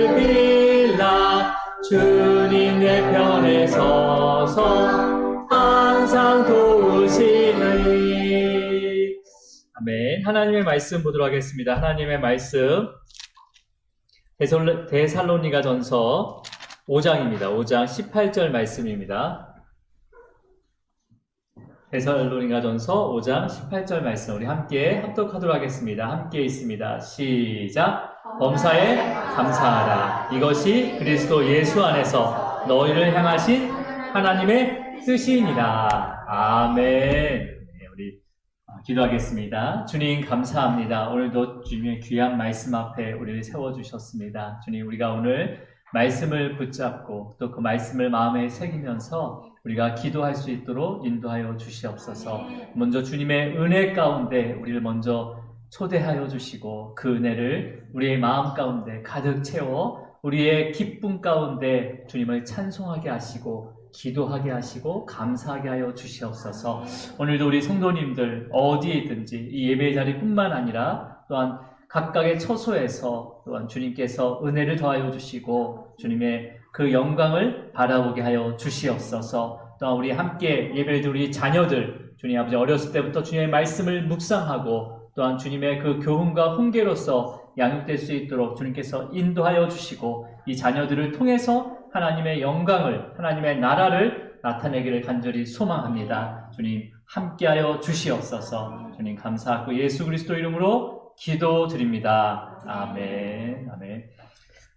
나를 빌라 주님 내 편에 서서 항상 도우시네. 아멘. 하나님의 말씀 보도록 하겠습니다. 하나님의 말씀 데살로니가 전서 5장입니다. 5장 18절 말씀입니다. 데살로니가 전서 5장 18절 말씀 우리 함께 합독하도록 하겠습니다. 함께 있습니다. 시작. 범사에 감사하라. 이것이 그리스도 예수 안에서 너희를 향하신 하나님의 뜻이니라. 아멘. 우리 기도하겠습니다. 주님 감사합니다. 오늘도 주님의 귀한 말씀 앞에 우리를 세워주셨습니다. 주님, 우리가 오늘 말씀을 붙잡고 또 그 말씀을 마음에 새기면서 우리가 기도할 수 있도록 인도하여 주시옵소서. 먼저 주님의 은혜 가운데 우리를 먼저 초대하여 주시고 그 은혜를 우리의 마음 가운데 가득 채워 우리의 기쁨 가운데 주님을 찬송하게 하시고 기도하게 하시고 감사하게 하여 주시옵소서. 오늘도 우리 성도님들 어디에 있든지 이 예배 자리뿐만 아니라 또한 각각의 처소에서 또한 주님께서 은혜를 더하여 주시고 주님의 그 영광을 바라보게 하여 주시옵소서. 또한 우리 함께 예배를 드린 우리 자녀들 주님 아버지 어렸을 때부터 주님의 말씀을 묵상하고 또한 주님의 그 교훈과 훈계로서 양육될 수 있도록 주님께서 인도하여 주시고 이 자녀들을 통해서 하나님의 영광을 하나님의 나라를 나타내기를 간절히 소망합니다. 주님 함께하여 주시옵소서. 주님 감사하고 예수 그리스도 이름으로 기도드립니다. 아멘. 아멘.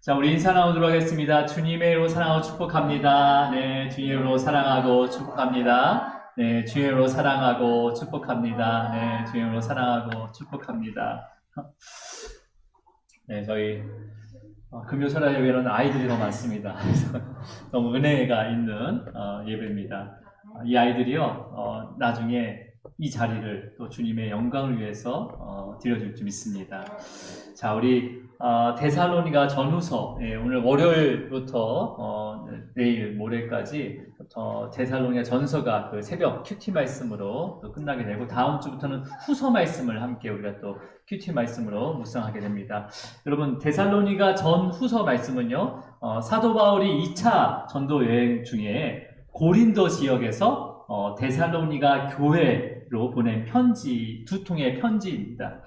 자, 우리 인사 나누도록 하겠습니다. 주님의 이름으로 사랑하고 축복합니다. 네, 주님의 이름으로 사랑하고 축복합니다. 네, 주님의 이름으로 사랑하고 축복합니다. 네, 주님의 이름으로 사랑하고 축복합니다. 네, 저희 금요설화 예배는 아이들이 더 많습니다. 그래서 너무 은혜가 있는 예배입니다. 이 아이들이요, 나중에 이 자리를 또 주님의 영광을 위해서 드려줄 줄 믿습니다. 자, 우리 데살로니가 전후서, 오늘 월요일부터 내일 모레까지 데살로니가 전서가 그 새벽 큐티 말씀으로 또 끝나게 되고 다음 주부터는 후서 말씀을 함께 우리가 또 큐티 말씀으로 묵상하게 됩니다. 여러분, 데살로니가 전후서 말씀은요, 사도 바울이 2차 전도 여행 중에 고린도 지역에서 데살로니가 교회로 보낸 편지, 두 통의 편지입니다.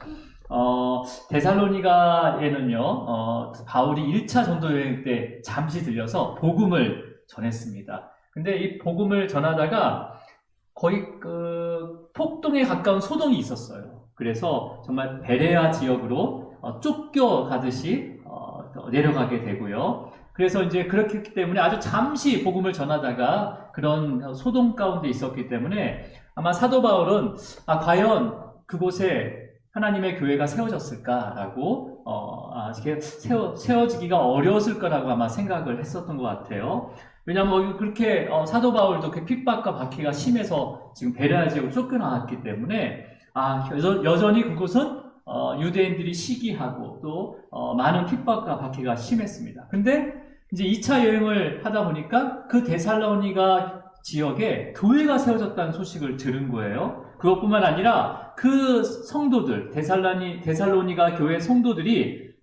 데살로니가에는요, 바울이 1차 전도 여행 때 잠시 들려서 복음을 전했습니다. 근데 이 복음을 전하다가 거의 그 폭동에 가까운 소동이 있었어요. 그래서 정말 베레아 지역으로 쫓겨가듯이 내려가게 되고요. 그래서 이제 그렇기 때문에 아주 잠시 복음을 전하다가 그런 소동 가운데 있었기 때문에 아마 사도 바울은 과연 그곳에 하나님의 교회가 세워졌을까라고 세워지기가 어려웠을 거라고 아마 생각을 했었던 것 같아요. 왜냐하면 그렇게 사도 바울도 그 핍박과 박해가 심해서 지금 베레아 지역으로 쫓겨나왔기 때문에 여전히 그곳은 유대인들이 시기하고 또 많은 핍박과 박해가 심했습니다. 근데 이제 2차 여행을 하다 보니까 그 데살로니가 지역에 교회가 세워졌다는 소식을 들은 거예요. 그것뿐만 아니라 그 성도들, 데살로니가 교회 성도들의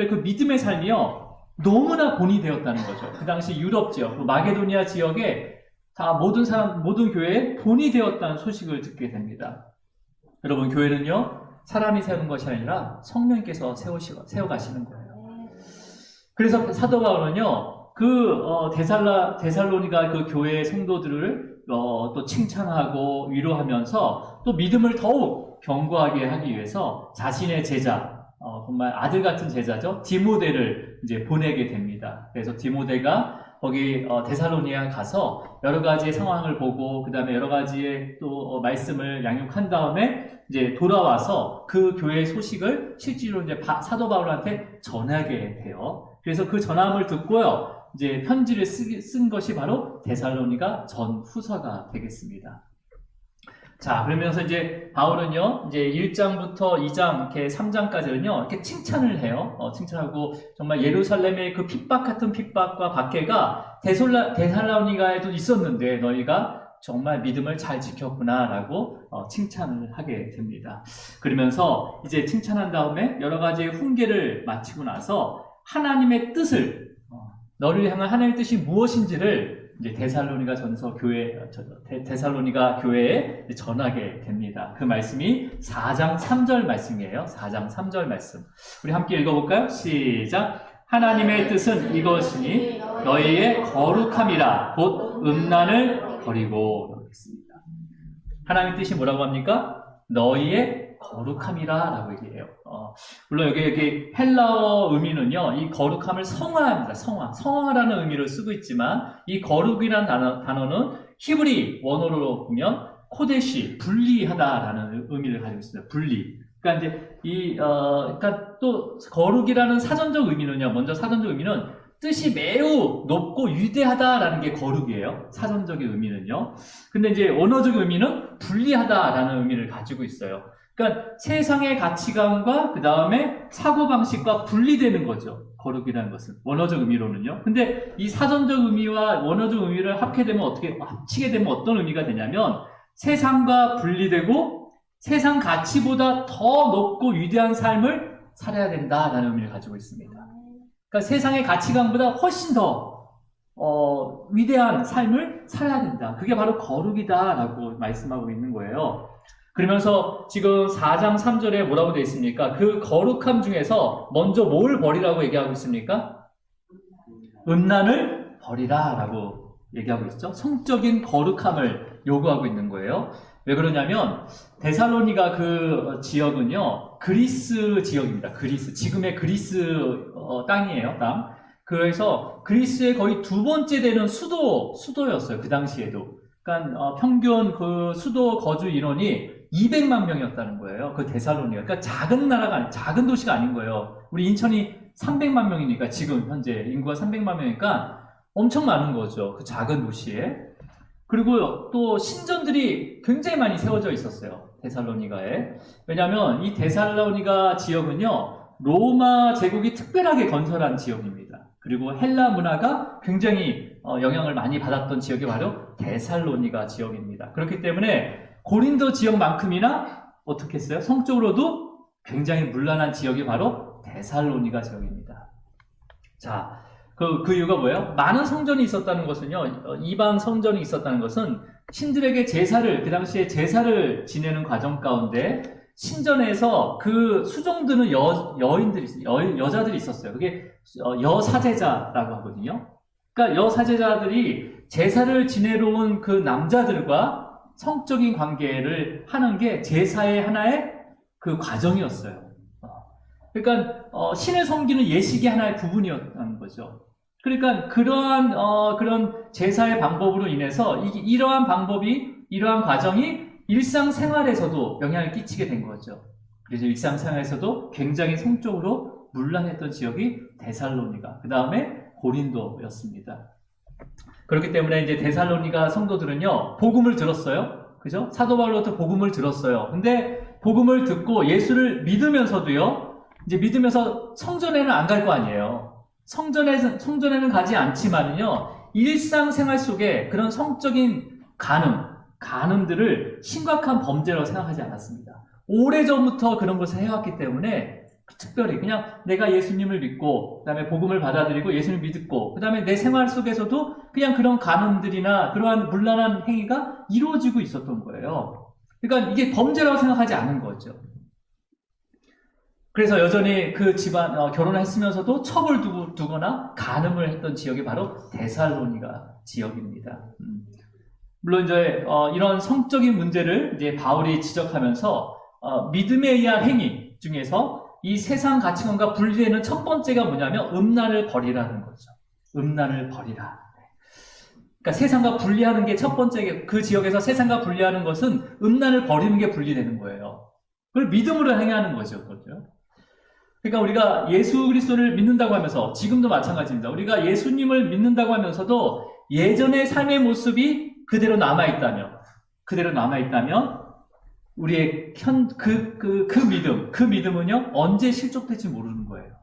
그 믿음의 삶이요, 너무나 본이 되었다는 거죠. 그 당시 유럽 지역, 마게도니아 지역에 다 모든 교회에 본이 되었다는 소식을 듣게 됩니다. 여러분, 교회는요, 사람이 세우는 것이 아니라 성령께서 세워가시는 거예요. 그래서 사도 바울은요, 데살로니가 그 교회의 성도들을 또 칭찬하고 위로하면서 또 믿음을 더욱 견고하게 하기 위해서 자신의 제자, 정말 아들 같은 제자죠, 디모데를 이제 보내게 됩니다. 그래서 디모데가 거기 데살로니아에 가서 여러 가지의 상황을 보고 그 다음에 여러 가지의 또 말씀을 양육한 다음에 이제 돌아와서 그 교회의 소식을 실제로 이제 사도 바울한테 전하게 돼요. 그래서 그 전함을 듣고요, 이제 편지를 쓴 것이 바로 데살로니가 전후서가 되겠습니다. 자, 그러면서 이제 바울은요, 이제 1장부터 2장, 이렇게 3장까지는요, 이렇게 칭찬을 해요. 칭찬하고, 정말 예루살렘의 그 핍박 같은 핍박과 박해가 데살로니가에도 있었는데, 너희가 정말 믿음을 잘 지켰구나라고 칭찬을 하게 됩니다. 그러면서 이제 칭찬한 다음에 여러 가지의 훈계를 마치고 나서 하나님의 뜻을, 너를 향한 하나님의 뜻이 무엇인지를 이제 데살로니가 전서 교회, 데살로니가 교회에 전하게 됩니다. 그 말씀이 4장 3절 말씀이에요. 4장 3절 말씀. 우리 함께 읽어볼까요? 시작. 하나님의 뜻은 이것이니 너희의 거룩함이라 곧 음란을 버리고. 있습니다. 하나님의 뜻이 뭐라고 합니까? 너희의 거룩함이라 라고 얘기해요. 물론 여기 헬라어 의미는요, 이 거룩함을 성화합니다. 성화라는 의미를 쓰고 있지만, 이 거룩이라는 단어는 히브리 원어로 보면 코데시, 분리하다라는 의미를 가지고 있습니다. 분리. 그러니까 이제 그러니까 또 거룩이라는 사전적 의미는요, 먼저 사전적 의미는 뜻이 매우 높고 위대하다라는 게 거룩이에요. 사전적인 의미는요. 근데 이제 언어적 의미는 분리하다라는 의미를 가지고 있어요. 그러니까 세상의 가치관과 그 다음에 사고방식과 분리되는 거죠. 거룩이라는 것은. 원어적 의미로는요. 근데 이 사전적 의미와 원어적 의미를 합치게 되면 어떤 의미가 되냐면 세상과 분리되고 세상 가치보다 더 높고 위대한 삶을 살아야 된다라는 의미를 가지고 있습니다. 그러니까 세상의 가치관보다 훨씬 더 위대한 삶을 살아야 된다. 그게 바로 거룩이다라고 말씀하고 있는 거예요. 그러면서 지금 4장 3절에 뭐라고 되어 있습니까? 그 거룩함 중에서 먼저 뭘 버리라고 얘기하고 있습니까? 음란을 버리라라고 얘기하고 있죠. 성적인 거룩함을 요구하고 있는 거예요. 왜 그러냐면 데살로니가 그 지역은요, 그리스 지역입니다. 지금의 그리스 땅이에요, 땅. 그래서 그리스의 거의 두 번째 되는 수도였어요. 그 당시에도. 그러니까 평균 그 수도 거주 인원이 200만 명이었다는 거예요. 그 데살로니가. 그러니까 작은 도시가 아닌 거예요. 우리 인천이 300만 명이니까, 지금 현재 인구가 300만 명이니까 엄청 많은 거죠. 그 작은 도시에. 그리고 또 신전들이 굉장히 많이 세워져 있었어요. 데살로니가에. 왜냐하면 이 데살로니가 지역은요, 로마 제국이 특별하게 건설한 지역입니다. 그리고 헬라 문화가 굉장히 영향을 많이 받았던 지역이 바로 데살로니가 지역입니다. 그렇기 때문에 고린도 지역만큼이나 어떻게 했어요? 성적으로도 굉장히 문란한 지역이 바로 데살로니가 지역입니다. 자, 그 이유가 뭐예요? 많은 성전이 있었다는 것은요, 이방 성전이 있었다는 것은 신들에게 그 당시에 제사를 지내는 과정 가운데 신전에서 그 수종드는 여자들이 있었어요. 그게 여사제자라고 하거든요. 그러니까 여사제자들이 제사를 지내러 온 그 남자들과 성적인 관계를 하는 게 제사의 하나의 그 과정이었어요. 그러니까 신을 섬기는 예식의 하나의 부분이었다는 거죠. 그러니까 그런 제사의 방법으로 인해서 이러한 과정이 일상생활에서도 영향을 끼치게 된 거죠. 그래서 일상생활에서도 굉장히 성적으로 문란했던 지역이 데살로니가, 그 다음에 고린도였습니다. 그렇기 때문에 이제 데살로니가 성도들은요, 복음을 들었어요. 그죠? 사도 바울로부터 복음을 들었어요. 근데 복음을 듣고 예수를 믿으면서도요, 이제 믿으면서 성전에는 안 갈 거 아니에요. 성전에는 가지 않지만은요, 일상생활 속에 그런 성적인 간음들을 심각한 범죄라고 생각하지 않았습니다. 오래전부터 그런 것을 해왔기 때문에 특별히 그냥 내가 예수님을 믿고 그 다음에 복음을 받아들이고 예수님을 믿고 그 다음에 내 생활 속에서도 그냥 그런 간음들이나 그러한 문란한 행위가 이루어지고 있었던 거예요. 그러니까 이게 범죄라고 생각하지 않은 거죠. 그래서 여전히 그 집안 결혼을 했으면서도 첩을 두거나 간음을 했던 지역이 바로 데살로니가 지역입니다. 물론 이제 이런 성적인 문제를 이제 바울이 지적하면서 믿음에 의한 행위 중에서 이 세상 가치관과 분리되는 첫 번째가 뭐냐면 음란을 버리라는 거죠. 음란을 버리라. 그러니까 세상과 분리하는 게 첫 번째, 그 지역에서 세상과 분리하는 것은 음란을 버리는 게 분리되는 거예요. 그걸 믿음으로 행하는 거죠. 그렇죠? 그러니까 우리가 예수 그리스도를 믿는다고 하면서, 지금도 마찬가지입니다. 우리가 예수님을 믿는다고 하면서도 예전의 삶의 모습이 그대로 남아있다면 우리의 그 믿음은요, 언제 실족될지 모르는 거예요.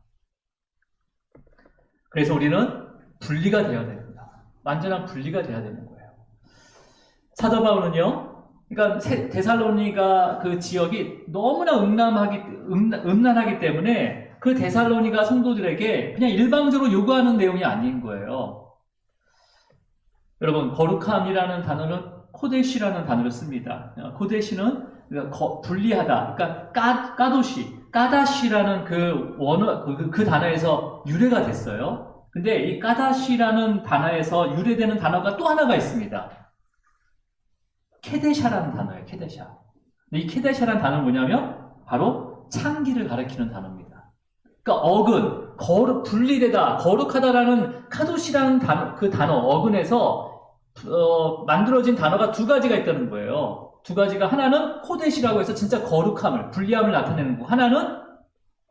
그래서 우리는 분리가 되어야 됩니다. 완전한 분리가 되어야 되는 거예요. 사도 바울은요, 그러니까 데살로니가 그 지역이 너무나 음란하기 때문에 그 데살로니가 성도들에게 그냥 일방적으로 요구하는 내용이 아닌 거예요. 여러분, 거룩함이라는 단어는 코데시라는 단어를 씁니다. 코데시는 분리하다. 그러니까 까다시라는 그 단어에서 유래가 됐어요. 근데 이 까다시라는 단어에서 유래되는 단어가 또 하나가 있습니다. 케데샤라는 단어예요. 케데샤. 이 케데샤라는 단어는 뭐냐면 바로 창기를 가리키는 단어입니다. 그러니까 분리되다, 거룩하다라는 카도시라는 단어, 어근에서 만들어진 단어가 두 가지가 있다는 거예요. 두 가지가, 하나는 코데시라고 해서 진짜 거룩함을, 분리함을 나타내는 거고, 하나는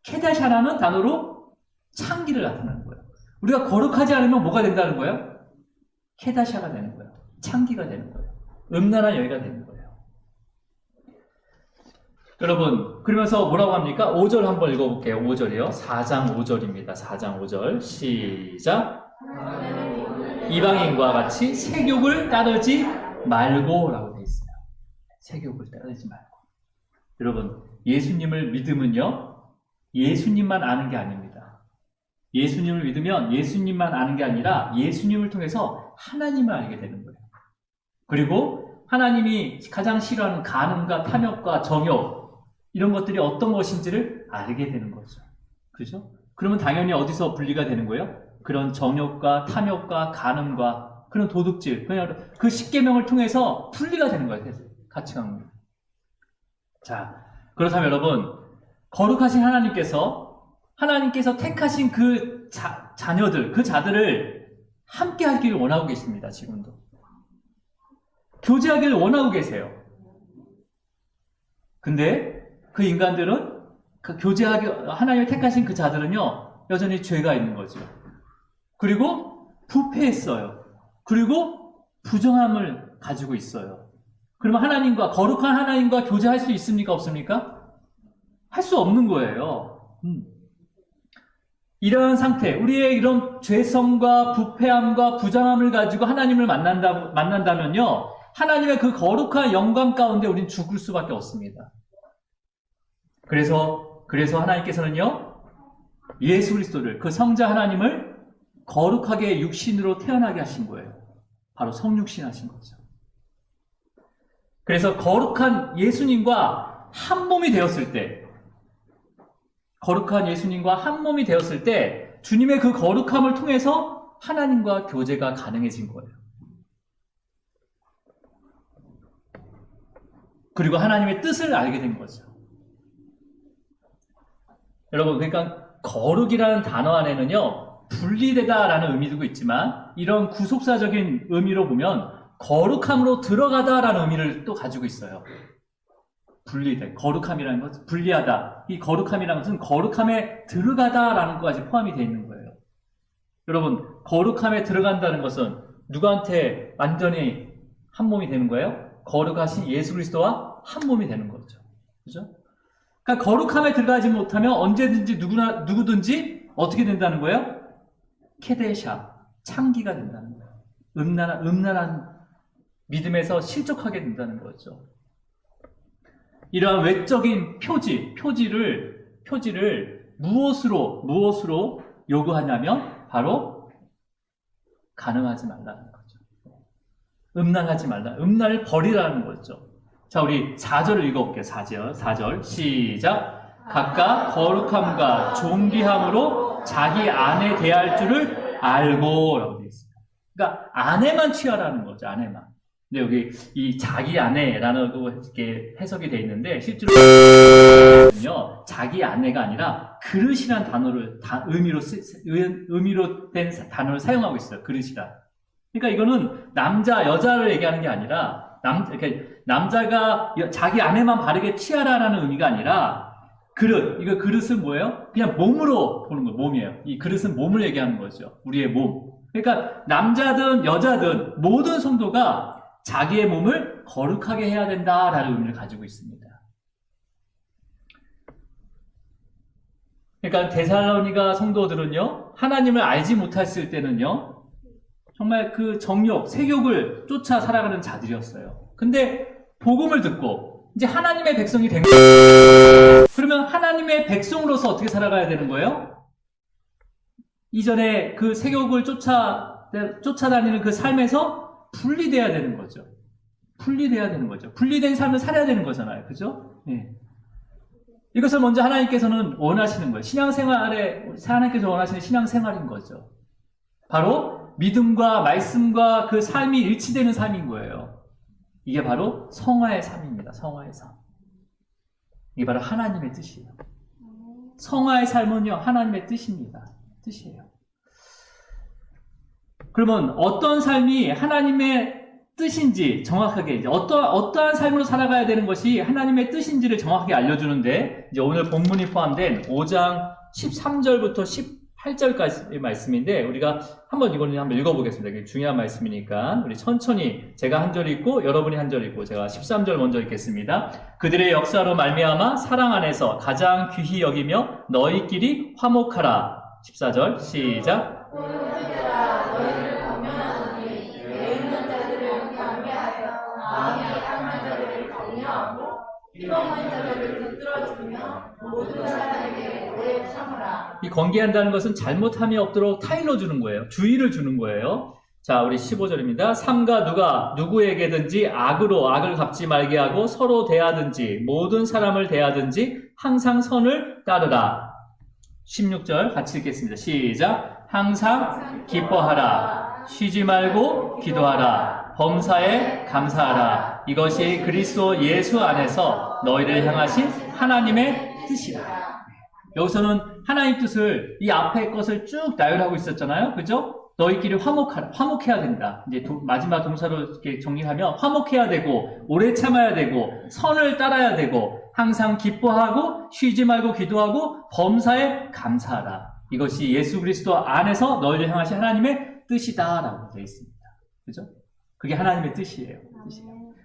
케데샤라는 단어로 창기를 나타내는 거예요. 우리가 거룩하지 않으면 뭐가 된다는 거예요? 케다샤가 되는 거예요. 창기가 되는 거예요. 음란한 여기가 되는 거예요. 여러분, 그러면서 뭐라고 합니까? 5절 한번 읽어볼게요. 5절이요. 4장 5절입니다. 4장 5절. 시작. 이방인과 같이 세욕을 따르지 말고 라고 되어 있어요. 세욕을 따르지 말고. 여러분, 예수님을 믿으면요, 예수님만 아는 게 아닙니다. 예수님을 믿으면 예수님만 아는 게 아니라 예수님을 통해서 하나님을 알게 되는 거예요. 그리고 하나님이 가장 싫어하는 간음과 탐욕과 정욕, 이런 것들이 어떤 것인지를 알게 되는 거죠. 그죠? 그러면 당연히 어디서 분리가 되는 거예요? 그런 정욕과 탐욕과 간음과 그런 도둑질, 그냥 그 십계명을 통해서 분리가 되는 거예요. 가치관이. 자, 그렇다면 여러분, 거룩하신 하나님께서 택하신 그 자녀들, 그 자들을 함께 하기를 원하고 계십니다. 지금도. 교제하기를 원하고 계세요. 근데 그 인간들은 하나님이 택하신 그 자들은요, 여전히 죄가 있는 거죠. 그리고 부패했어요. 그리고 부정함을 가지고 있어요. 그러면 거룩한 하나님과 교제할 수 있습니까? 없습니까? 할 수 없는 거예요. 이러한 상태, 우리의 이런 죄성과 부패함과 부정함을 가지고 하나님을 만난다면요, 하나님의 그 거룩한 영광 가운데 우린 죽을 수밖에 없습니다. 그래서 하나님께서는요, 예수 그리스도를, 그 성자 하나님을 거룩하게 육신으로 태어나게 하신 거예요. 바로 성육신 하신 거죠. 그래서 거룩한 예수님과 한 몸이 되었을 때, 주님의 그 거룩함을 통해서 하나님과 교제가 가능해진 거예요. 그리고 하나님의 뜻을 알게 된 거죠. 여러분, 그러니까 거룩이라는 단어 안에는요, 분리되다라는 의미도 있지만, 이런 구속사적인 의미로 보면 거룩함으로 들어가다라는 의미를 또 가지고 있어요. 거룩함이라는 것은 분리하다. 이 거룩함이라는 것은 거룩함에 들어가다라는 것까지 포함이 되어 있는 거예요. 여러분, 거룩함에 들어간다는 것은 누구한테 완전히 한 몸이 되는 거예요? 거룩하신 예수 그리스도와 한 몸이 되는 거죠. 그죠? 그러니까 거룩함에 들어가지 못하면 언제든지 누구든지 어떻게 된다는 거예요? 케데샤, 창기가 된다는 거예요. 음란한 믿음에서 실족하게 된다는 거죠. 이러한 외적인 표지를 무엇으로 요구하냐면 바로 간음하지 말라는 거죠. 음란하지 말라. 음란을 버리라는 거죠. 자, 우리 4절을 읽어볼게요. 4절 시작. 각각 거룩함과 존귀함으로 자기 아내 대할 줄을 알고 라고 되어 있습니다. 그러니까 아내만 취하라는 거죠. 아내만. 근데 여기 이 자기 아내라는 이렇게 해석이 되어 있는데 실제로 자기 아내가 아니라 그릇이란 단어를 의미로 된 단어를 사용하고 있어요. 그릇이란. 그러니까 이거는 남자 여자를 얘기하는 게 아니라 남자가 자기 아내만 바르게 취하라라는 의미가 아니라 이거 그릇은 뭐예요? 그냥 몸으로 보는 거예요. 몸이에요. 이 그릇은 몸을 얘기하는 거죠. 우리의 몸. 그러니까 남자든 여자든 모든 성도가 자기의 몸을 거룩하게 해야 된다라는 의미를 가지고 있습니다. 그러니까 데살로니가 성도들은요, 하나님을 알지 못했을 때는요, 정말 그 정욕, 세욕을 쫓아 살아가는 자들이었어요. 근데 복음을 듣고 이제 하나님의 백성이 된 거예요. 그러면 하나님의 백성으로서 어떻게 살아가야 되는 거예요? 이전에 그 세욕을 쫓아다니는 그 삶에서 분리돼야 되는 거죠. 분리돼야 되는 거죠. 분리된 삶을 살아야 되는 거잖아요. 그죠? 네. 이것을 먼저 하나님께서는 원하시는 거예요. 신앙생활에, 하나님께서 원하시는 신앙생활인 거죠. 바로 믿음과 말씀과 그 삶이 일치되는 삶인 거예요. 이게 바로 성화의 삶입니다. 성화의 삶. 이게 바로 하나님의 뜻이에요. 성화의 삶은요, 하나님의 뜻입니다. 뜻이에요. 그러면 어떤 삶이 하나님의 뜻인지 정확하게, 이제 어떠한 삶으로 살아가야 되는 것이 하나님의 뜻인지를 정확하게 알려주는데, 이제 오늘 본문이 포함된 5장 13절부터 18절까지의 말씀인데, 우리가 이거는 한번 읽어보겠습니다. 이게 중요한 말씀이니까, 우리 천천히 제가 한 절 읽고, 여러분이 한 절 읽고, 제가 13절 먼저 읽겠습니다. 그들의 역사로 말미암아 사랑 안에서 가장 귀히 여기며 너희끼리 화목하라. 14절, 시작. 이 권계한다는 것은 잘못함이 없도록 타일러 주는 거예요. 주의를 주는 거예요. 자, 우리 15절입니다. 삼가 누구에게든지 악을 갚지 말게 하고 서로 대하든지 모든 사람을 대하든지 항상 선을 따르라. 16절 같이 읽겠습니다. 시작. 항상 기뻐하라. 쉬지 말고 기도하라. 범사에 감사하라. 이것이 그리스도 예수 안에서 너희를 향하신 하나님의 뜻이라. 여기서는 하나님 뜻을, 이 앞에 것을 쭉 나열하고 있었잖아요. 그죠? 너희끼리 화목해야 된다. 이제 마지막 동사로 이렇게 정리하면 화목해야 되고, 오래 참아야 되고, 선을 따라야 되고, 항상 기뻐하고, 쉬지 말고 기도하고, 범사에 감사하라. 이것이 예수 그리스도 안에서 너희를 향하신 하나님의 뜻이다라고 되어 있습니다. 그죠? 그게 하나님의 뜻이에요.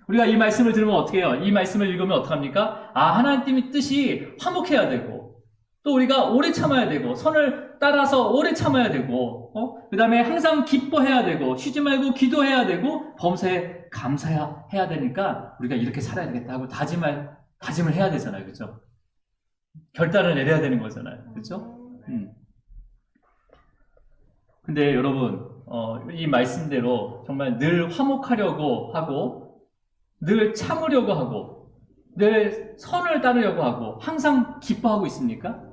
우리가 이 말씀을 들으면 어떻게 해요? 이 말씀을 읽으면 어떡합니까? 하나님의 뜻이 화목해야 되고, 또 우리가 오래 참아야 되고, 선을 따라서 오래 참아야 되고, 그 다음에 항상 기뻐해야 되고, 쉬지 말고 기도해야 되고, 범사에 감사해야 되니까 우리가 이렇게 살아야 되겠다 하고 다짐을 해야 되잖아요. 그죠? 결단을 내려야 되는 거잖아요. 그죠? 근데 여러분, 이 말씀대로 정말 늘 화목하려고 하고, 늘 참으려고 하고, 늘 선을 따르려고 하고, 항상 기뻐하고 있습니까?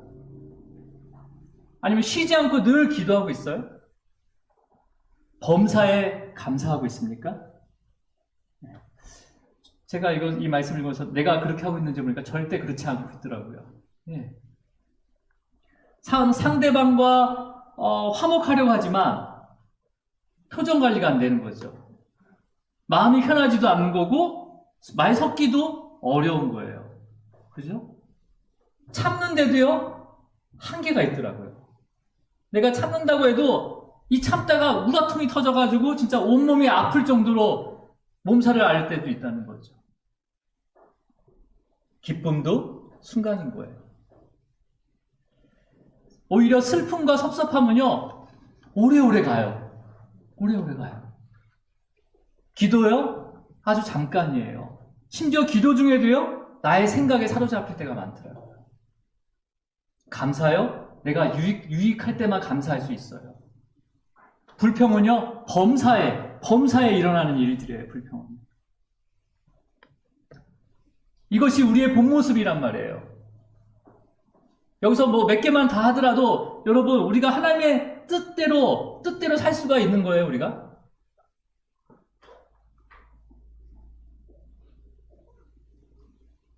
아니면 쉬지 않고 늘 기도하고 있어요? 범사에 감사하고 있습니까? 제가 이 말씀을 읽어서 내가 그렇게 하고 있는지 보니까 절대 그렇지 않고 있더라고요. 예. 상대방과 화목하려고 하지만 표정 관리가 안 되는 거죠. 마음이 편하지도 않은 거고 말 섞기도 어려운 거예요. 그죠? 참는데도요, 한계가 있더라고요. 내가 참는다고 해도 이 참다가 우라통이 터져가지고 진짜 온몸이 아플 정도로 몸살을 앓을 때도 있다는 거죠. 기쁨도 순간인 거예요. 오히려 슬픔과 섭섭함은요, 오래오래 가요. 오래오래 가요. 기도요? 아주 잠깐이에요. 심지어 기도 중에도요, 나의 생각에 사로잡힐 때가 많더라고요. 감사요? 내가 유익할 때만 감사할 수 있어요. 불평은요, 범사에 일어나는 일들이에요, 불평은. 이것이 우리의 본 모습이란 말이에요. 여기서 몇 개만 다 하더라도, 여러분, 우리가 하나님의 뜻대로 살 수가 있는 거예요, 우리가.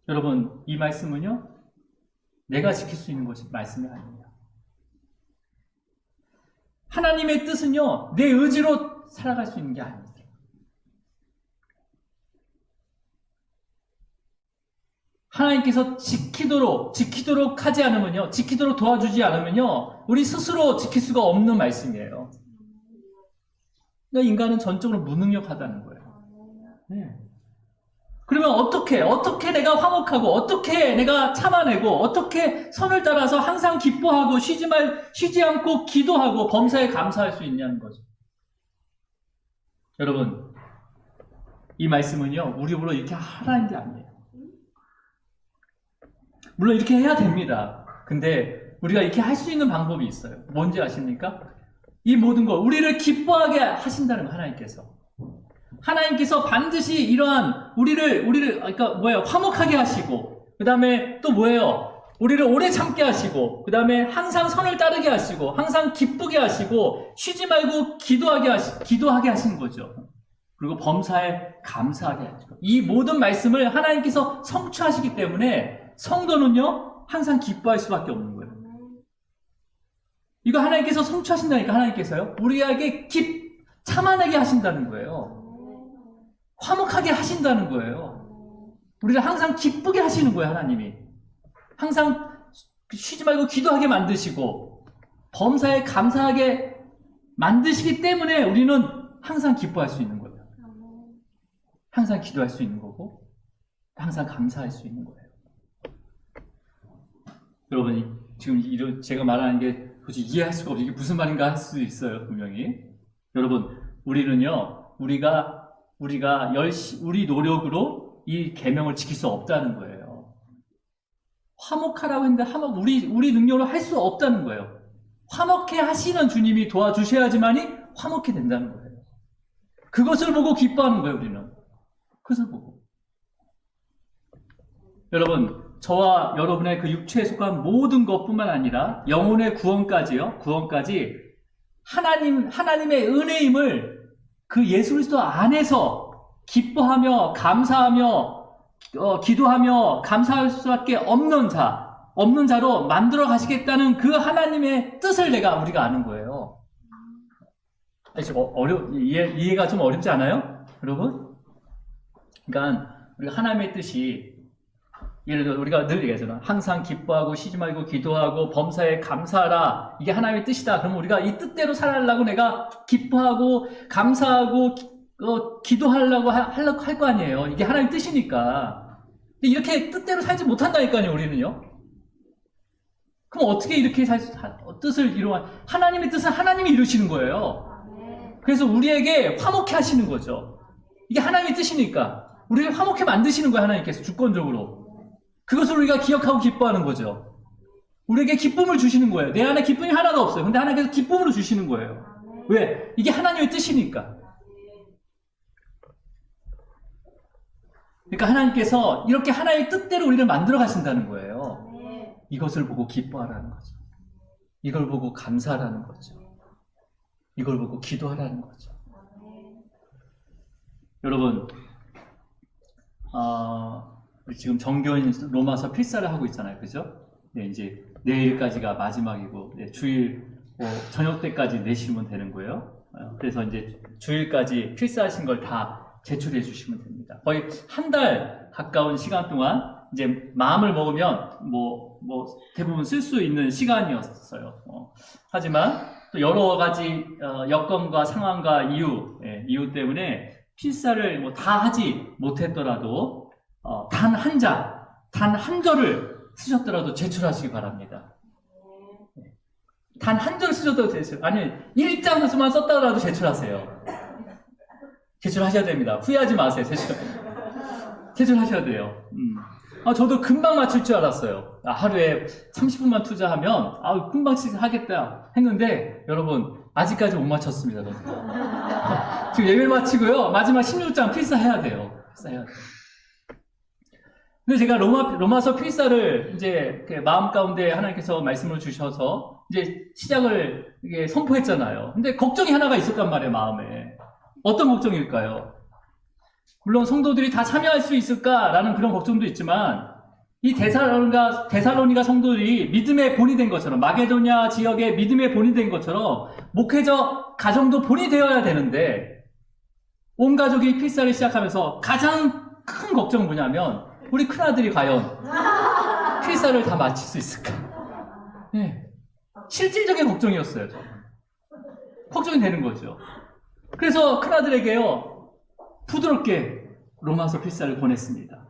여러분, 이 말씀은요, 내가 지킬 수 있는 것이 말씀이 아니에요. 하나님의 뜻은요, 내 의지로 살아갈 수 있는 게 아닙니다. 하나님께서 지키도록 하지 않으면요, 지키도록 도와주지 않으면요, 우리 스스로 지킬 수가 없는 말씀이에요. 그러니까 인간은 전적으로 무능력하다는 거예요. 네. 그러면 어떻게 내가 화목하고, 어떻게 내가 참아내고, 어떻게 선을 따라서 항상 기뻐하고, 쉬지 않고 기도하고, 범사에 감사할 수 있냐는 거죠. 여러분, 이 말씀은요, 우리 입으로 이렇게 하라는 게 아니에요. 물론 이렇게 해야 됩니다. 근데 우리가 이렇게 할 수 있는 방법이 있어요. 뭔지 아십니까? 이 모든 것, 우리를 기뻐하게 하신다는 거, 하나님께서. 하나님께서 반드시 이러한 우리를 그러니까 뭐예요? 화목하게 하시고, 그 다음에 또 뭐예요? 우리를 오래 참게 하시고, 그 다음에 항상 선을 따르게 하시고, 항상 기쁘게 하시고, 쉬지 말고 기도하게 하시는 거죠. 그리고 범사에 감사하게 하시고. 이 모든 말씀을 하나님께서 성취하시기 때문에 성도는요, 항상 기뻐할 수밖에 없는 거예요. 이거 하나님께서 성취하신다니까, 하나님께서요. 우리에게 참아내게 하신다는 거예요. 화목하게 하신다는 거예요. 우리를 항상 기쁘게 하시는 거예요, 하나님이. 항상 쉬지 말고 기도하게 만드시고 범사에 감사하게 만드시기 때문에 우리는 항상 기뻐할 수 있는 거예요. 항상 기도할 수 있는 거고 항상 감사할 수 있는 거예요. 여러분, 지금 제가 말하는 게 도저히 이해할 수가 없어요. 이게 무슨 말인가 할 수도 있어요, 분명히. 여러분, 우리는요, 우리 노력으로 이 계명을 지킬 수 없다는 거예요. 화목하라고 했는데 우리 능력으로 할 수 없다는 거예요. 화목해 하시는 주님이 도와주셔야지만이 화목해 된다는 거예요. 그것을 보고 기뻐하는 거예요, 우리는. 그것을 보고. 여러분, 저와 여러분의 그 육체에 속한 모든 것뿐만 아니라 영혼의 구원까지요. 구원까지 하나님의 은혜임을 그 예수 그리스도 안에서 기뻐하며 감사하며 기도하며 감사할 수밖에 없는 자로 만들어 가시겠다는 그 하나님의 뜻을 우리가 아는 거예요. 이해가 좀 어렵지 않아요? 여러분? 그러니까 우리가 하나님의 뜻이, 예를 들어 우리가 늘 얘기하잖아. 항상 기뻐하고 쉬지 말고 기도하고 범사에 감사하라. 이게 하나님의 뜻이다. 그러면 우리가 이 뜻대로 살아가려고 내가 기뻐하고 감사하고 기도하려고 할 거 아니에요. 이게 하나님의 뜻이니까. 근데 이렇게 뜻대로 살지 못한다니까요, 우리는요. 그럼 어떻게 이렇게 뜻을 하나님의 뜻은 하나님이 이루시는 거예요. 그래서 우리에게 화목해 하시는 거죠. 이게 하나님의 뜻이니까. 우리를 화목해 만드시는 거예요, 하나님께서 주권적으로. 그것을 우리가 기억하고 기뻐하는 거죠. 우리에게 기쁨을 주시는 거예요. 내 안에 기쁨이 하나도 없어요. 근데 하나님께서 기쁨으로 주시는 거예요. 왜? 이게 하나님의 뜻이니까. 그러니까 하나님께서 이렇게 하나님의 뜻대로 우리를 만들어 가신다는 거예요. 이것을 보고 기뻐하라는 거죠. 이걸 보고 감사하라는 거죠. 이걸 보고 기도하라는 거죠. 여러분, 우리 지금 정교인 로마서 필사를 하고 있잖아요. 그죠? 네, 이제 내일까지가 마지막이고, 네, 주일 저녁 때까지 내시면 되는 거예요. 그래서 이제 주일까지 필사하신 걸 다 제출해 주시면 됩니다. 거의 한 달 가까운 시간 동안 이제 마음을 먹으면 대부분 쓸 수 있는 시간이었어요. 하지만 또 여러 가지 여건과 상황과 이유 때문에 필사를 다 하지 못했더라도 단 한 절을 쓰셨더라도 제출하시기 바랍니다. 단 한 절 쓰셔도 아니 1장만 썼다라도 제출하세요. 제출하셔야 됩니다. 후회하지 마세요. 제출하셔야 돼요. 저도 금방 맞출 줄 알았어요. 하루에 30분만 투자하면 금방 하겠다 했는데 여러분 아직까지 못 맞췄습니다. 지금 예배 마치고요. 마지막 16장 필사해야 돼요. 근데 제가 로마서 필사를 이제 마음 가운데 하나님께서 말씀을 주셔서 이제 시작을 선포했잖아요. 근데 걱정이 하나가 있었단 말이에요, 마음에. 어떤 걱정일까요? 물론 성도들이 다 참여할 수 있을까라는 그런 걱정도 있지만 이 데살로니가 성도들이 믿음의 본이 된 것처럼 마게도냐 지역의 믿음의 본이 된 것처럼 목회자 가정도 본이 되어야 되는데 온 가족이 필사를 시작하면서 가장 큰 걱정은 뭐냐면 우리 큰아들이 과연 필사를 다 마칠 수 있을까? 네. 실질적인 걱정이었어요. 저는. 걱정이 되는 거죠. 그래서 큰아들에게요 부드럽게 로마서 필사를 보냈습니다.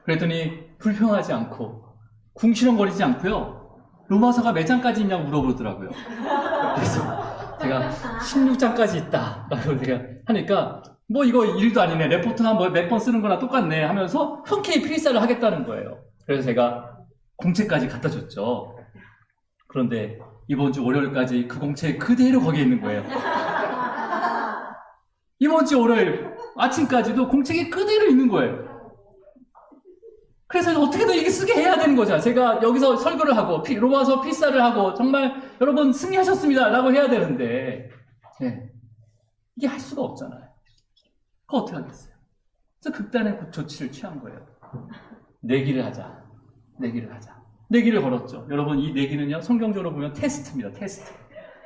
그랬더니 불평하지 않고 궁시렁거리지 않고요 로마서가 몇 장까지 있냐고 물어보더라고요. 그래서 제가 16장까지 있다 라고 제가 하니까 이거 일도 아니네, 레포트나 몇 번 쓰는 거나 똑같네 하면서 흔쾌히 필사를 하겠다는 거예요. 그래서 제가 공채까지 갖다 줬죠. 그런데 이번 주 월요일까지 그 공채 그대로 거기에 있는 거예요. 이번 주 월요일 아침까지도 공책이 그대로 있는 거예요. 그래서 어떻게든 이게 쓰게 해야 되는 거죠. 제가 여기서 설교를 하고 로마서 필사를 하고 정말 여러분 승리하셨습니다 라고 해야 되는데 네. 이게 할 수가 없잖아요. 그거 어떻게 하겠어요? 그래서 극단의 조치를 취한 거예요. 내기를 하자. 내기를 걸었죠. 여러분 이 내기는요 성경적으로 보면 테스트입니다. 테스트.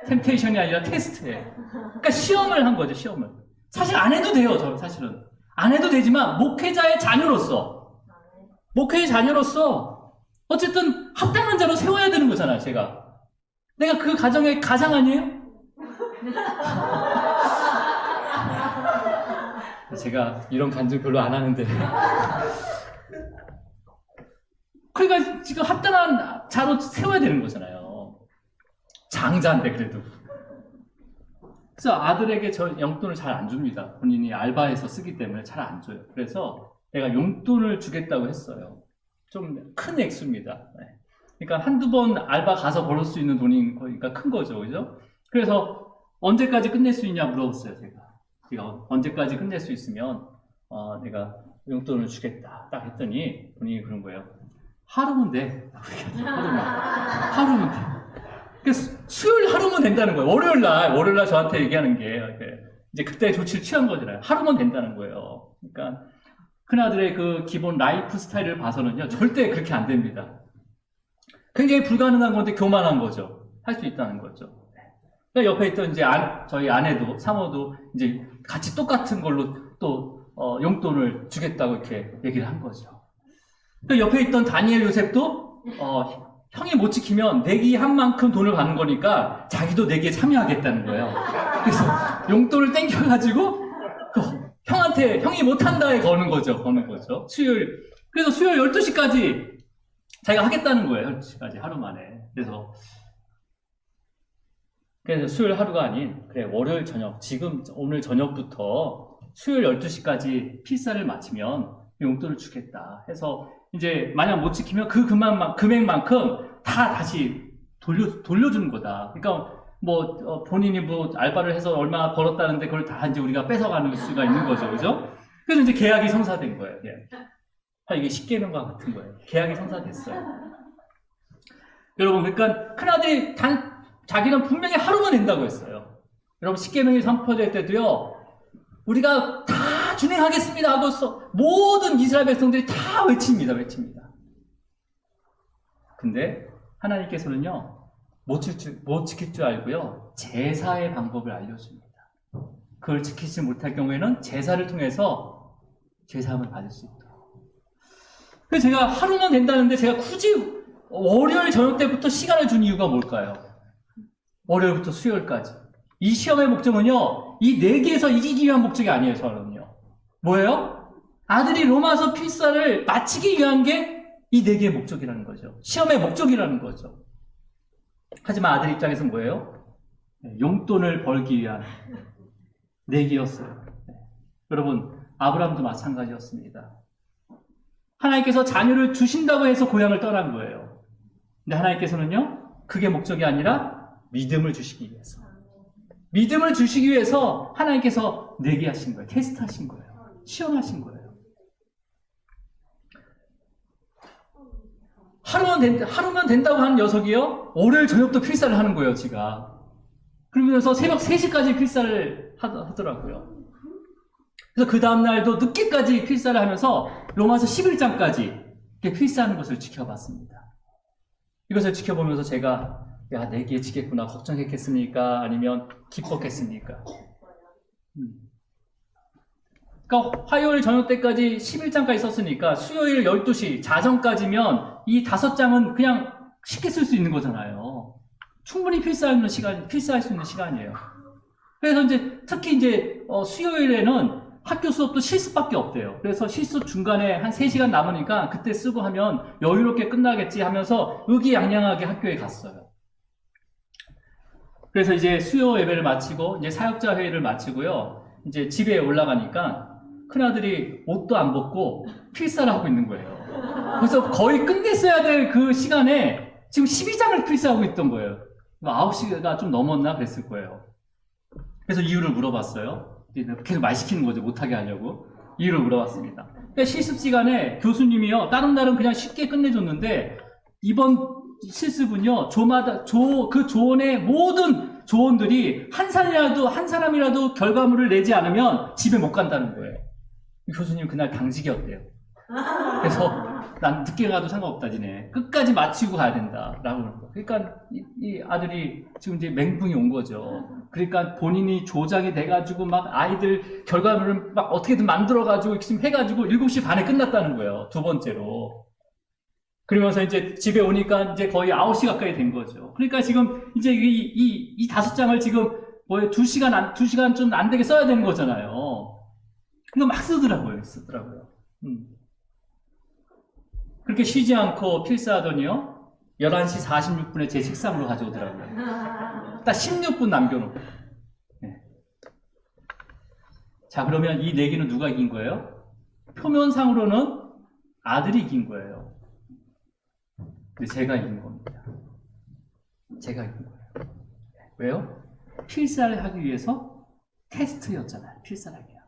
템테이션이 아니라 테스트예요. 그러니까 시험을 한 거죠. 시험을. 사실 안 해도 돼요. 저 사실은 안 해도 되지만 목회자의 자녀로서 어쨌든 합당한 자로 세워야 되는 거잖아요. 내가 그 가정의 가장 아니에요? 제가 이런 간증 별로 안 하는데 그러니까 지금 합당한 자로 세워야 되는 거잖아요. 장자인데 그래도. 그래서 아들에게 저 용돈을 잘 안 줍니다. 본인이 알바해서 쓰기 때문에 잘 안 줘요. 그래서 내가 용돈을 주겠다고 했어요. 좀 큰 액수입니다. 그러니까 한두 번 알바 가서 벌을 수 있는 돈이 그러니까 큰 거죠. 그죠? 그래서 언제까지 끝낼 수 있냐 물어봤어요. 제가 언제까지 끝낼 수 있으면 내가 용돈을 주겠다. 딱 했더니 본인이 그런 거예요. 하루면 돼. 하루면 돼. 그래서 수요일 하루면 된다는 거예요. 월요일날 저한테 얘기하는 게 이제 그때 조치를 취한 거잖아요. 하루면 된다는 거예요. 그러니까 큰아들의 그 기본 라이프 스타일을 봐서는요 절대 그렇게 안 됩니다. 굉장히 불가능한 건데 교만한 거죠. 할 수 있다는 거죠. 그러니까 옆에 있던 이제 저희 아내도 사모도 이제 같이 똑같은 걸로 또 용돈을 주겠다고 이렇게 얘기를 한 거죠. 그 옆에 있던 다니엘 요셉도 형이 못 지키면 내기한 만큼 돈을 받는 거니까 자기도 내기에 참여하겠다는 거예요. 그래서 용돈을 땡겨가지고 형한테 형이 못한다에 거는 거죠. 그래서 수요일 12시까지 자기가 하겠다는 거예요. 12시까지 하루 만에. 그래서 수요일 하루가 아닌 월요일 저녁 오늘 저녁부터 수요일 12시까지 필사를 마치면 용돈을 주겠다 해서 이제 만약 못 지키면 그 금액만큼 다 다시 돌려주는 거다. 그러니까 본인이 알바를 해서 얼마 벌었다는데 그걸 다 이제 우리가 뺏어가는 수가 있는 거죠. 그죠? 그래서 이제 계약이 성사된 거예요. 이게 십계명과 같은 거예요. 계약이 성사됐어요. 여러분, 그러니까 큰아들이 자기는 분명히 하루만 된다고 했어요. 여러분, 십계명이 선포될 때도요, 우리가 다 준행하겠습니다 하고서 모든 이스라엘 백성들이 다 외칩니다. 근데 하나님께서는요, 못 지킬 줄 알고요, 제사의 방법을 알려줍니다. 그걸 지키지 못할 경우에는 제사를 통해서 제사함을 받을 수 있도록. 그래서 제가 하루만 된다는데 제가 굳이 월요일 저녁 때부터 시간을 준 이유가 뭘까요? 월요일부터 수요일까지. 이 시험의 목적은요, 이 내기에서 이기기 위한 목적이 아니에요, 저는요. 뭐예요? 아들이 로마서 필사를 마치기 위한 게 이 내기의 목적이라는 거죠. 시험의 목적이라는 거죠. 하지만 아들 입장에서는 뭐예요? 용돈을 벌기 위한 내기였어요. 여러분, 아브라함도 마찬가지였습니다. 하나님께서 자녀를 주신다고 해서 고향을 떠난 거예요. 근데 하나님께서는요, 그게 목적이 아니라 믿음을 주시기 위해서. 믿음을 주시기 위해서 하나님께서 내기하신 거예요. 테스트하신 거예요. 시험하신 거예요. 하루면 된다고 하는 녀석이요, 월요일 저녁도 필사를 하는 거예요, 지가. 그러면서 새벽 3시까지 필사를 하더라고요. 그래서 그 다음날도 늦게까지 필사를 하면서 로마서 11장까지 필사하는 것을 지켜봤습니다. 이것을 지켜보면서 제가, 내기에 지겠구나, 걱정했겠습니까? 아니면 기뻤겠습니까? 그러니까 화요일 저녁 때까지 11장까지 썼으니까 수요일 12시 자정까지면 이 5장은 그냥 쉽게 쓸 수 있는 거잖아요. 충분히 필사할 수 있는 시간이에요. 그래서 특히 수요일에는 학교 수업도 실습밖에 없대요. 그래서 실습 중간에 한 3시간 남으니까 그때 쓰고 하면 여유롭게 끝나겠지 하면서 의기양양하게 학교에 갔어요. 그래서 이제 수요 예배를 마치고 이제 사역자 회의를 마치고요. 이제 집에 올라가니까 큰아들이 옷도 안 벗고 필사를 하고 있는 거예요. 그래서 거의 끝냈어야 될 그 시간에 지금 12장을 필사하고 있던 거예요. 9시가 좀 넘었나 그랬을 거예요. 그래서 이유를 물어봤어요. 계속 말 시키는 거죠. 못하게 하려고. 이유를 물어봤습니다. 그러니까 실습 시간에 교수님이요. 다른 날은 그냥 쉽게 끝내줬는데 이번 실습은요. 그 조언의 모든 조언들이 한 사람이라도 결과물을 내지 않으면 집에 못 간다는 거예요. 교수님 그날 당직이었대요. 그래서 난 늦게 가도 상관없다, 지네. 끝까지 마치고 가야 된다. 라고 그러는 거예요. 그러니까 이 아들이 지금 이제 맹붕이 온 거죠. 그러니까 본인이 조작이 돼가지고 막 아이들 결과물을 막 어떻게든 만들어가지고 지금 해가지고 7시 반에 끝났다는 거예요. 두 번째로. 그러면서 이제 집에 오니까 이제 거의 9시 가까이 된 거죠. 그러니까 지금 이제 이 5장을 지금 뭐 2시간 좀 안 되게 써야 되는 거잖아요. 그거 막 쓰더라고요. 그렇게 쉬지 않고 필사하더니요. 11시 46분에 제 식상으로 가져오더라고요. 딱 16분 남겨놓고. 네. 자, 그러면 이 내기는 누가 이긴 거예요? 표면상으로는 아들이 이긴 거예요. 근데 제가 이긴 겁니다. 제가 이긴 거예요. 왜요? 필사를 하기 위해서 테스트였잖아요. 필사를 하기 위해서.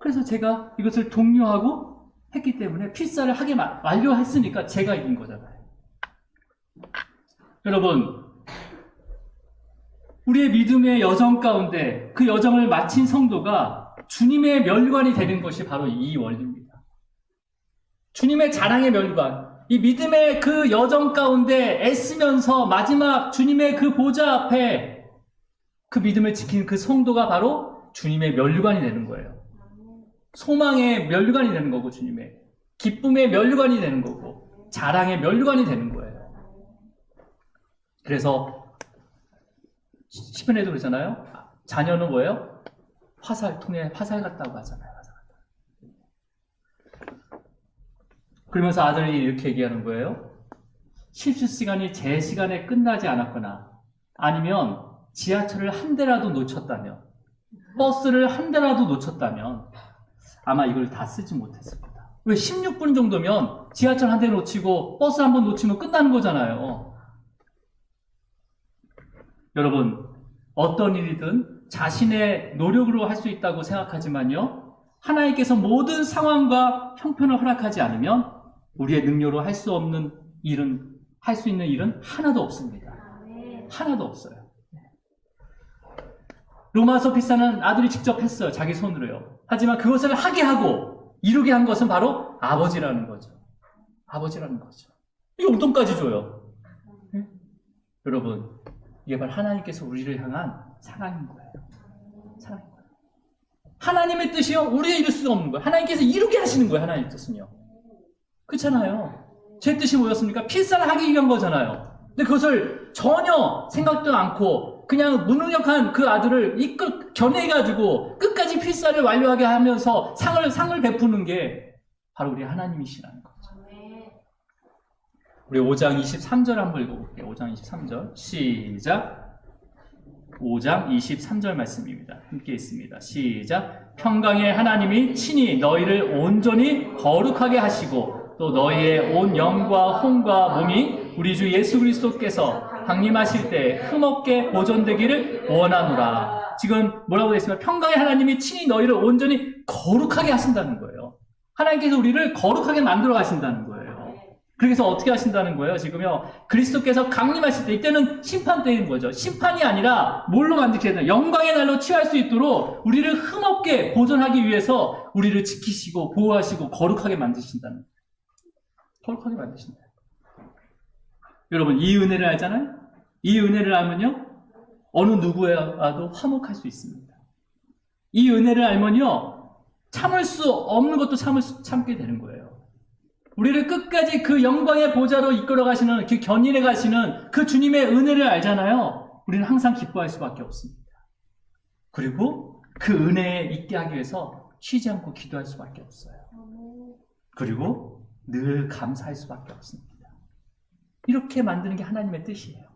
그래서 제가 이것을 독려하고 했기 때문에 필사를 하게 완료했으니까 제가 이긴 거잖아요. 여러분, 우리의 믿음의 여정 가운데 그 여정을 마친 성도가 주님의 멸관이 되는 것이 바로 이 원리입니다. 주님의 자랑의 멸관, 이 믿음의 그 여정 가운데 애쓰면서 마지막 주님의 그 보좌 앞에 그 믿음을 지키는 그 성도가 바로 주님의 멸관이 되는 거예요. 소망의 멸관이 되는 거고, 주님의 기쁨의 멸관이 되는 거고, 자랑의 멸관이 되는 거예요. 그래서 시편에도 그러잖아요. 자녀는 뭐예요? 통에 화살 같다고 하잖아요. 화살 같다. 그러면서 아들이 이렇게 얘기하는 거예요. 실습 시간이 제 시간에 끝나지 않았거나, 아니면 지하철을 한 대라도 놓쳤다면, 버스를 한 대라도 놓쳤다면 아마 이걸 다 쓰지 못했을 거다. 왜? 16분 정도면 지하철 한 대 놓치고 버스 한 번 놓치면 끝나는 거잖아요. 여러분, 어떤 일이든 자신의 노력으로 할 수 있다고 생각하지만요, 하나님께서 모든 상황과 형편을 허락하지 않으면 우리의 능력으로 할 수 있는 일은 하나도 없습니다. 하나도 없어요. 로마서 필사는 아들이 직접 했어요. 자기 손으로요. 하지만 그것을 하게 하고 이루게 한 것은 바로 아버지라는 거죠. 아버지라는 거죠. 이 용돈까지 줘요. 네? 여러분, 이게 바로 하나님께서 우리를 향한 사랑인 거예요. 사랑인 거예요. 하나님의 뜻이요, 우리가 이룰 수가 없는 거예요. 하나님께서 이루게 하시는 거예요. 하나님의 뜻은요. 그렇잖아요. 제 뜻이 뭐였습니까? 필사를 하기 위한 거잖아요. 근데 그것을 전혀 생각도 않고 그냥 무능력한 그 아들을 겨내가지고 끝까지 필사를 완료하게 하면서 상을 베푸는 게 바로 우리 하나님이시라는 거죠. 우리 5장 23절 한번 읽어볼게요. 5장 23절 시작. 5장 23절 말씀입니다. 함께 있습니다. 시작. 평강의 하나님이 친히 너희를 온전히 거룩하게 하시고 또 너희의 온 영과 혼과 몸이 우리 주 예수 그리스도께서 강림하실 때 흠없게 보존되기를 원하노라. 지금 뭐라고 되어 있습니까? 평강의 하나님이 친히 너희를 온전히 거룩하게 하신다는 거예요. 하나님께서 우리를 거룩하게 만들어 가신다는 거예요. 그래서 어떻게 하신다는 거예요? 지금요, 그리스도께서 강림하실 때, 이때는 심판 때인 거죠. 심판이 아니라 뭘로 만드셔야 되나? 영광의 날로 취할 수 있도록 우리를 흠없게 보존하기 위해서 우리를 지키시고 보호하시고 거룩하게 만드신다는 거예요. 거룩하게 만드신다. 여러분, 이 은혜를 알잖아요? 이 은혜를 알면요, 어느 누구와도 화목할 수 있습니다. 이 은혜를 알면요, 참을 수 없는 것도 참게 되는 거예요. 우리를 끝까지 그 영광의 보좌로 이끌어 가시는, 그 견인해 가시는 그 주님의 은혜를 알잖아요. 우리는 항상 기뻐할 수밖에 없습니다. 그리고 그 은혜에 있게 하기 위해서 쉬지 않고 기도할 수밖에 없어요. 그리고 늘 감사할 수밖에 없습니다. 이렇게 만드는 게 하나님의 뜻이에요.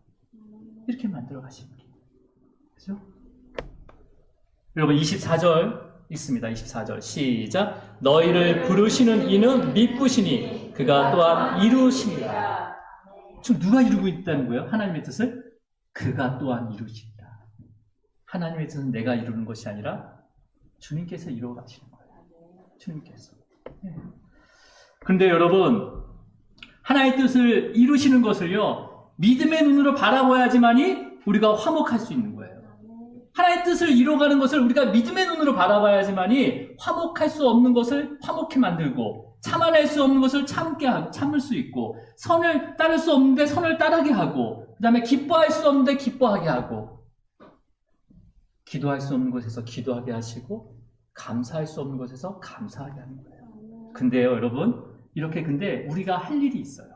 이렇게 만들어 가시는 게. 그죠? 여러분, 24절 있습니다. 24절 시작. 너희를 부르시는 이는 미쁘시니 그가 또한 이루시니라. 지금 누가 이루고 있다는 거예요? 하나님의 뜻을? 그가 또한 이루신다. 하나님의 뜻은 내가 이루는 것이 아니라 주님께서 이루어 가시는 거예요. 주님께서. 그런데 여러분, 하나님의 뜻을 이루시는 것을요, 믿음의 눈으로 바라봐야지만이 우리가 화목할 수 있는 거예요. 하나님의 뜻을 이루어가는 것을 우리가 믿음의 눈으로 바라봐야지만이 화목할 수 없는 것을 화목히 만들고, 참아낼 수 없는 것을 참을 수 있고, 선을 따를 수 없는데 선을 따르게 하고, 그 다음에 기뻐할 수 없는데 기뻐하게 하고, 기도할 수 없는 곳에서 기도하게 하시고, 감사할 수 없는 곳에서 감사하게 하는 거예요. 근데요, 여러분, 이렇게 근데 우리가 할 일이 있어요.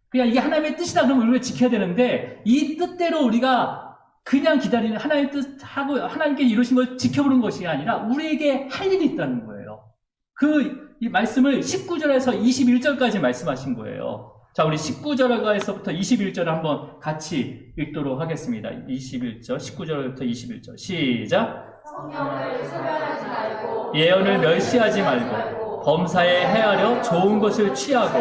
그냥 이게 하나님의 뜻이다 그러면 우리가 지켜야 되는데, 이 뜻대로 우리가 그냥 기다리는 하나님의 뜻하고 하나님께 이루신 걸 지켜보는 것이 아니라 우리에게 할 일이 있다는 거예요. 이 말씀을 19절에서 21절까지 말씀하신 거예요. 자, 우리 19절에서부터 21절을 한번 같이 읽도록 하겠습니다. 21절, 19절부터 21절. 시작. 성령을 소멸하지 말고 예언을 멸시하지 말고 범사에 헤아려 좋은 것을 취하고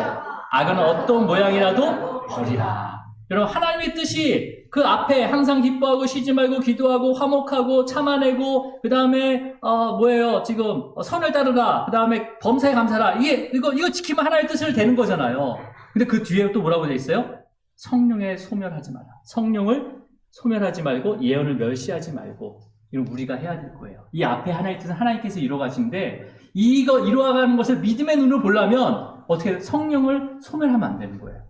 악은 어떤 모양이라도 버리라. 여러분, 하나님의 뜻이 그 앞에 항상 기뻐하고 쉬지 말고 기도하고 화목하고 참아내고 그 다음에 지금 선을 따르라. 그 다음에 범사에 감사라. 이거 지키면 하나님의 뜻을 되는 거잖아요. 근데 그 뒤에 또 뭐라고 되어 있어요? 성령에 소멸하지 마라. 성령을 소멸하지 말고 예언을 멸시하지 말고. 이건 우리가 해야 될 거예요. 이 앞에 하나님의 뜻은 하나님께서 이루어가시는데 이거 이루어가는 것을 믿음의 눈으로 보려면 어떻게 성령을 소멸하면 안 되는 거예요.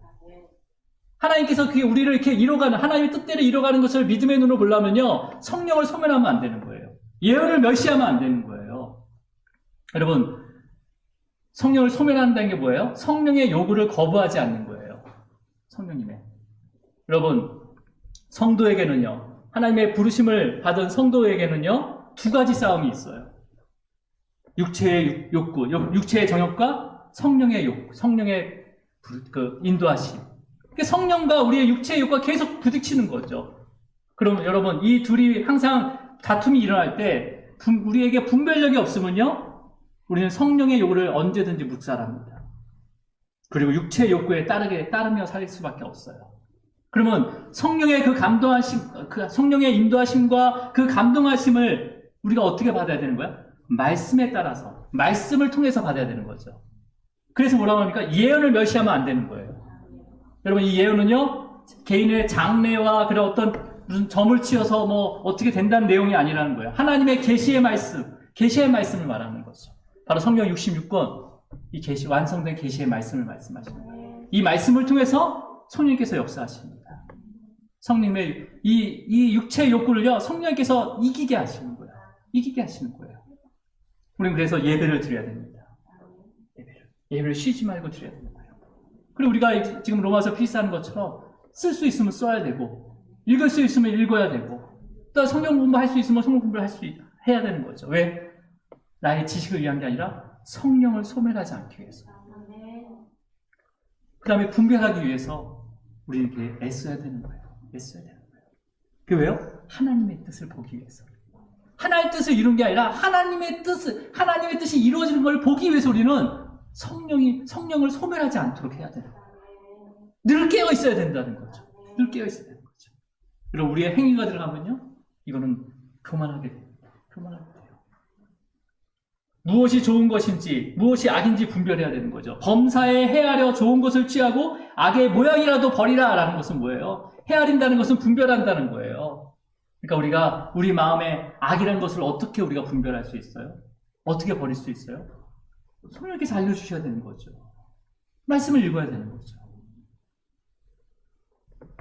하나님께서 그게 우리를 이렇게 이뤄가는, 하나님의 뜻대로 이뤄가는 것을 믿음의 눈으로 보려면요, 성령을 소멸하면 안 되는 거예요. 예언을 멸시하면 안 되는 거예요. 여러분, 성령을 소멸한다는 게 뭐예요? 성령의 요구를 거부하지 않는 거예요. 성령님의. 여러분, 성도에게는요, 하나님의 부르심을 받은 성도에게는요, 두 가지 싸움이 있어요. 육체의 욕구, 육체의 정욕과 성령의 욕구, 성령의 인도하심. 성령과 우리의 육체의 욕구가 계속 부딪히는 거죠. 그럼 여러분, 이 둘이 항상 다툼이 일어날 때 우리에게 분별력이 없으면요, 우리는 성령의 요구를 언제든지 묵살합니다. 그리고 육체의 욕구에 따르며 살 수밖에 없어요. 그러면 성령의 그 감동하심, 성령의 인도하심과 그 감동하심을 우리가 어떻게 받아야 되는 거야? 말씀에 따라서, 말씀을 통해서 받아야 되는 거죠. 그래서 뭐라고 합니까? 예언을 멸시하면 안 되는 거예요. 여러분, 이 예언은요, 개인의 장래와 그런 어떤 무슨 점을 치어서 어떻게 된다는 내용이 아니라는 거예요. 하나님의 계시의 말씀을 말하는 거죠. 바로 성경 66권, 이 완성된 계시의 말씀을 말씀하시는 거예요. 이 말씀을 통해서 성령님께서 역사하십니다. 성령님의 이 육체의 욕구를요, 성령님께서 이기게 하시는 거예요. 이기게 하시는 거예요. 우리는 그래서 예배를 드려야 됩니다. 예배를 쉬지 말고 드려야 됩니다. 그리고 우리가 지금 로마서 필사하는 것처럼 쓸 수 있으면 써야 되고, 읽을 수 있으면 읽어야 되고, 또 성경 공부할 수 있으면 성경 공부를 해야 되는 거죠. 왜? 나의 지식을 위한 게 아니라 성령을 소멸하지 않기 위해서. 그 다음에 분별하기 위해서 우리는 이렇게 애써야 되는 거예요. 애써야 되는 거예요. 그게 왜요? 하나님의 뜻을 보기 위해서. 하나님의 뜻을 이룬 게 아니라 하나님의 뜻이 이루어지는 걸 보기 위해서 우리는 성령을 소멸하지 않도록 해야 돼요. 늘 깨어 있어야 된다는 거죠. 늘 깨어 있어야 되는 거죠. 그리고 우리의 행위가 들어가면요, 이거는 교만하게 돼요. 교만하게 돼요. 무엇이 좋은 것인지, 무엇이 악인지 분별해야 되는 거죠. 범사에 헤아려 좋은 것을 취하고 악의 모양이라도 버리라 라는 것은 뭐예요? 헤아린다는 것은 분별한다는 거예요. 그러니까 우리가 우리 마음에 악이라는 것을 어떻게 우리가 분별할 수 있어요? 어떻게 버릴 수 있어요? 성령께서 알려주셔야 되는 거죠. 말씀을 읽어야 되는 거죠.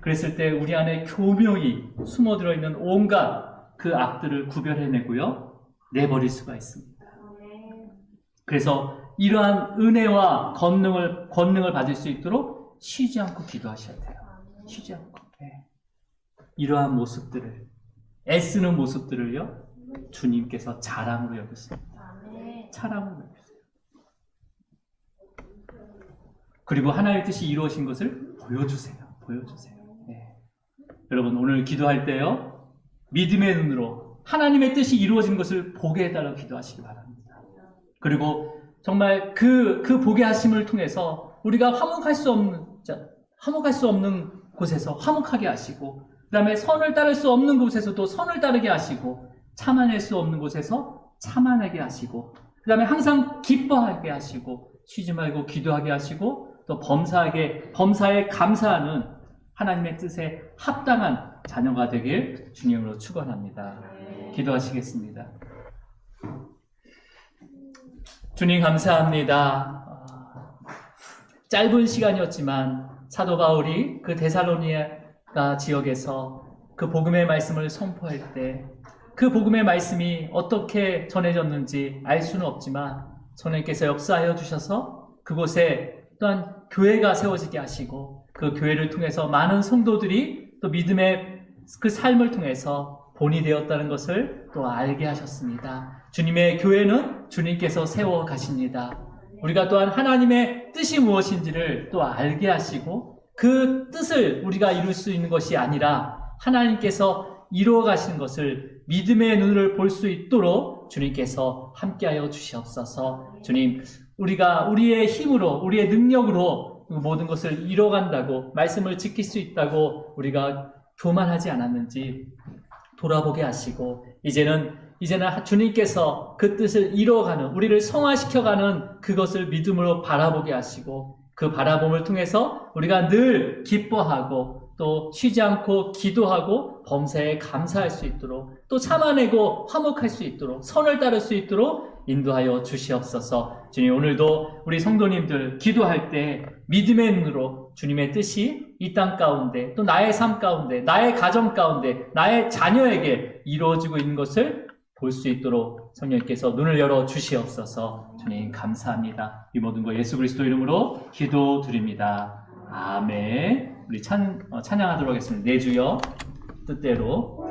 그랬을 때 우리 안에 교묘히 숨어들어 있는 온갖 그 악들을 구별해내고요, 내버릴 수가 있습니다. 그래서 이러한 은혜와 권능을 받을 수 있도록 쉬지 않고 기도하셔야 돼요. 쉬지 않고. 네. 이러한 모습들을, 애쓰는 모습들을요, 주님께서 자랑으로 여기십니다. 자랑으로 여기십니다. 그리고 하나님의 뜻이 이루어진 것을 보여주세요. 네. 여러분, 오늘 기도할 때요, 믿음의 눈으로 하나님의 뜻이 이루어진 것을 보게 해달라고 기도하시기 바랍니다. 그리고 정말 그 보게 하심을 통해서 우리가 화목할 수 없는 곳에서 화목하게 하시고, 그 다음에 선을 따를 수 없는 곳에서도 선을 따르게 하시고, 참아낼 수 없는 곳에서 참아내게 하시고, 그 다음에 항상 기뻐하게 하시고, 쉬지 말고 기도하게 하시고, 또 범사에 감사하는 하나님의 뜻에 합당한 자녀가 되길 주님으로 축원합니다. 기도하시겠습니다. 주님 감사합니다. 짧은 시간이었지만 사도 바울이 그 데살로니가 지역에서 그 복음의 말씀을 선포할 때 그 복음의 말씀이 어떻게 전해졌는지 알 수는 없지만 성령께서 역사하여 주셔서 그곳에 또한 교회가 세워지게 하시고, 그 교회를 통해서 많은 성도들이 또 믿음의 그 삶을 통해서 본이 되었다는 것을 또 알게 하셨습니다. 주님의 교회는 주님께서 세워 가십니다. 우리가 또한 하나님의 뜻이 무엇인지를 또 알게 하시고, 그 뜻을 우리가 이룰 수 있는 것이 아니라 하나님께서 이루어 가시는 것을 믿음의 눈을 볼 수 있도록 주님께서 함께하여 주시옵소서. 주님, 우리가 우리의 힘으로, 우리의 능력으로 모든 것을 이뤄간다고, 말씀을 지킬 수 있다고 우리가 교만하지 않았는지 돌아보게 하시고, 이제는 주님께서 그 뜻을 이뤄가는, 우리를 성화시켜가는 그것을 믿음으로 바라보게 하시고, 그 바라봄을 통해서 우리가 늘 기뻐하고 또 쉬지 않고 기도하고 범사에 감사할 수 있도록, 또 참아내고 화목할 수 있도록, 선을 따를 수 있도록 인도하여 주시옵소서. 주님, 오늘도 우리 성도님들 기도할 때 믿음의 눈으로 주님의 뜻이 이 땅 가운데, 또 나의 삶 가운데, 나의 가정 가운데, 나의 자녀에게 이루어지고 있는 것을 볼 수 있도록 성령께서 눈을 열어 주시옵소서. 주님 감사합니다. 이 모든 거 예수 그리스도 이름으로 기도드립니다. 아멘. 우리 찬양하도록 하겠습니다. 내 주여 뜻대로.